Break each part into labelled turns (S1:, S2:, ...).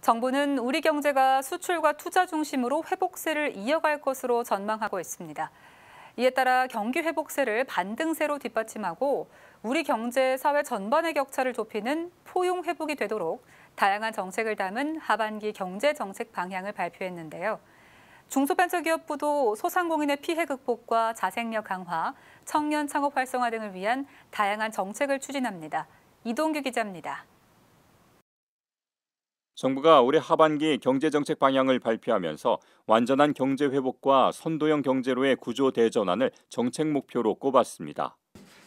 S1: 정부는 우리 경제가 수출과 투자 중심으로 회복세를 이어갈 것으로 전망하고 있습니다. 이에 따라 경기 회복세를 반등세로 뒷받침하고 우리 경제, 사회 전반의 격차를 좁히는 포용 회복이 되도록 다양한 정책을 담은 하반기 경제 정책 방향을 발표했는데요. 중소벤처기업부도 소상공인의 피해 극복과 자생력 강화, 청년 창업 활성화 등을 위한 다양한 정책을 추진합니다. 이동규 기자입니다.
S2: 정부가 올해 하반기 경제정책 방향을 발표하면서 완전한 경제 회복과 선도형 경제로의 구조 대전환을 정책 목표로 꼽았습니다.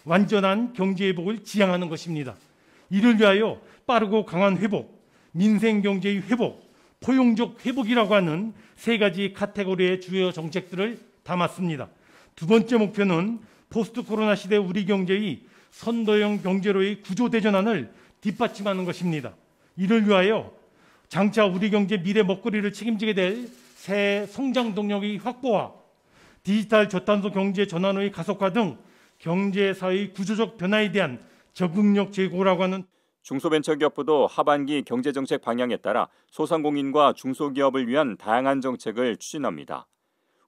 S3: 완전한 경제 회복을 지향하는 것입니다. 이를 위하여 빠르고 강한 회복, 민생 경제의 회복, 포용적 회복이라고 하는 세 가지 카테고리의 주요 정책들을 담았습니다. 두 번째 목표는 포스트 코로나 시대 우리 경제의 선도형 경제로의 구조 대전환을 뒷받침하는 것입니다. 이를 위하여 장차 우리 경제 미래 먹거리를 책임지게 될 새 성장 동력의 확보와 디지털 저탄소 경제 전환의 가속화 등 경제 사회의 구조적 변화에 대한 적응력 제고라고 하는
S2: 중소벤처기업부도 하반기 경제정책 방향에 따라 소상공인과 중소기업을 위한 다양한 정책을 추진합니다.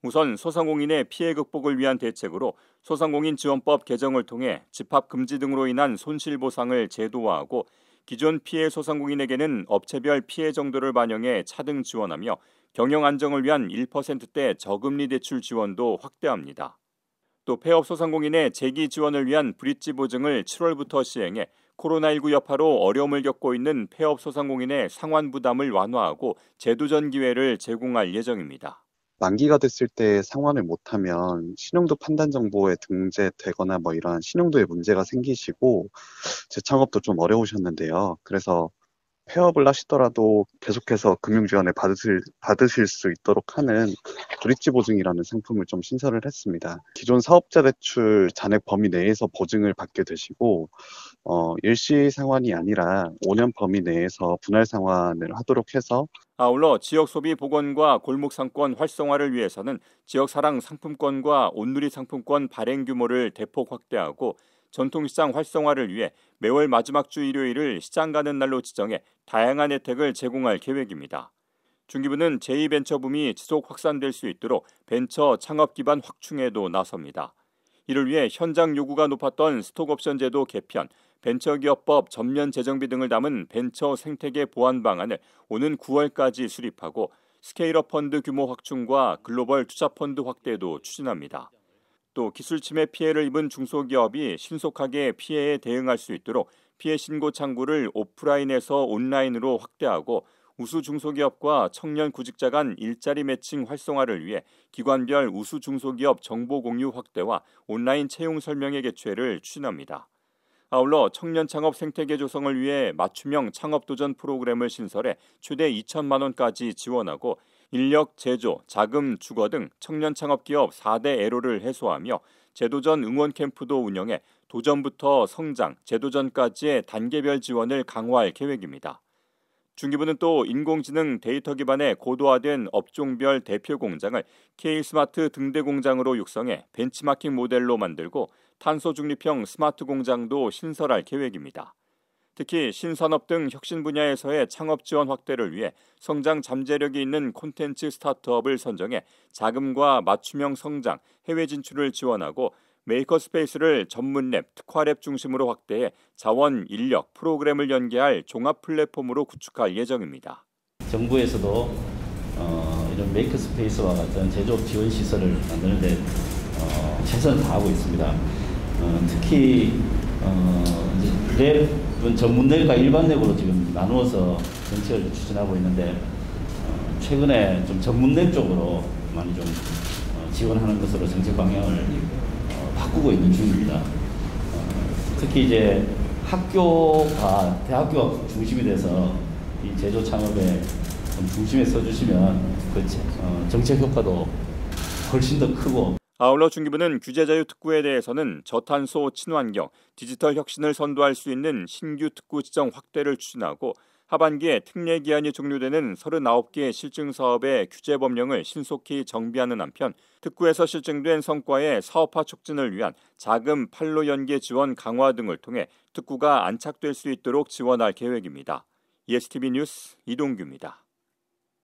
S2: 우선 소상공인의 피해 극복을 위한 대책으로 소상공인 지원법 개정을 통해 집합 금지 등으로 인한 손실보상을 제도화하고 기존 피해 소상공인에게는 업체별 피해 정도를 반영해 차등 지원하며 경영 안정을 위한 1%대 저금리 대출 지원도 확대합니다. 또 폐업 소상공인의 재기 지원을 위한 브릿지 보증을 7월부터 시행해 코로나19 여파로 어려움을 겪고 있는 폐업 소상공인의 상환 부담을 완화하고 재도전 기회를 제공할 예정입니다.
S4: 만기가 됐을 때 상환을 못하면 신용도 판단 정보에 등재되거나 이러한 신용도에 문제가 생기시고 재창업도 좀 어려우셨는데요. 그래서 폐업을 하시더라도 계속해서 금융 지원을 받으실 수 있도록 하는 브릿지 보증이라는 상품을 좀 신설을 했습니다. 기존 사업자 대출 잔액 범위 내에서 보증을 받게 되시고 일시 상환이 아니라 5년 범위 내에서 분할 상환을 하도록 해서
S2: 아울러 지역 소비 복원과 골목 상권 활성화를 위해서는 지역 사랑 상품권과 온누리 상품권 발행 규모를 대폭 확대하고 전통시장 활성화를 위해 매월 마지막 주 일요일을 시장 가는 날로 지정해 다양한 혜택을 제공할 계획입니다. 중기부는 제2벤처붐이 지속 확산될 수 있도록 벤처 창업 기반 확충에도 나섭니다. 이를 위해 현장 요구가 높았던 스톡옵션 제도 개편, 벤처기업법 전면 재정비 등을 담은 벤처 생태계 보완 방안을 오는 9월까지 수립하고 스케일업 펀드 규모 확충과 글로벌 투자 펀드 확대도 추진합니다. 또 기술 침해 피해를 입은 중소기업이 신속하게 피해에 대응할 수 있도록 피해 신고 창구를 오프라인에서 온라인으로 확대하고 우수 중소기업과 청년 구직자 간 일자리 매칭 활성화를 위해 기관별 우수 중소기업 정보 공유 확대와 온라인 채용 설명회 개최를 추진합니다. 아울러 청년 창업 생태계 조성을 위해 맞춤형 창업 도전 프로그램을 신설해 최대 2천만 원까지 지원하고 인력 제조, 자금 주거 등 청년 창업기업 4대 애로를 해소하며 재도전 응원 캠프도 운영해 도전부터 성장, 재도전까지의 단계별 지원을 강화할 계획입니다. 중기부는 또 인공지능 데이터 기반의 고도화된 업종별 대표 공장을 K스마트 등대 공장으로 육성해 벤치마킹 모델로 만들고 탄소 중립형 스마트 공장도 신설할 계획입니다. 특히 신산업 등 혁신 분야에서의 창업 지원 확대를 위해 성장 잠재력이 있는 콘텐츠 스타트업을 선정해 자금과 맞춤형 성장, 해외 진출을 지원하고 메이커스페이스를 전문랩, 특화랩 중심으로 확대해 자원, 인력, 프로그램을 연계할 종합 플랫폼으로 구축할 예정입니다.
S5: 정부에서도 이런 메이커스페이스와 같은 제조업 지원 시설을 만드는 데 최선을 다하고 있습니다. 특히 랩은 전문랩과 일반랩으로 지금 나누어서 정책을 추진하고 있는데 최근에 좀 전문랩 쪽으로 많이 좀 지원하는 것으로 정책 방향을 바꾸고 있는 중입니다. 특히 이제 학교가 대학교가 중심이 돼서 이 제조 창업에 좀 중심에 서주시면 그 정책 효과도 훨씬 더 크고.
S2: 아울러 중기부는 규제자유 특구에 대해서는 저탄소 친환경, 디지털 혁신을 선도할 수 있는 신규 특구 지정 확대를 추진하고 하반기에 특례 기한이 종료되는 39개 실증 사업의 규제 법령을 신속히 정비하는 한편 특구에서 실증된 성과의 사업화 촉진을 위한 자금 판로 연계 지원 강화 등을 통해 특구가 안착될 수 있도록 지원할 계획입니다. ESTV 뉴스 이동규입니다.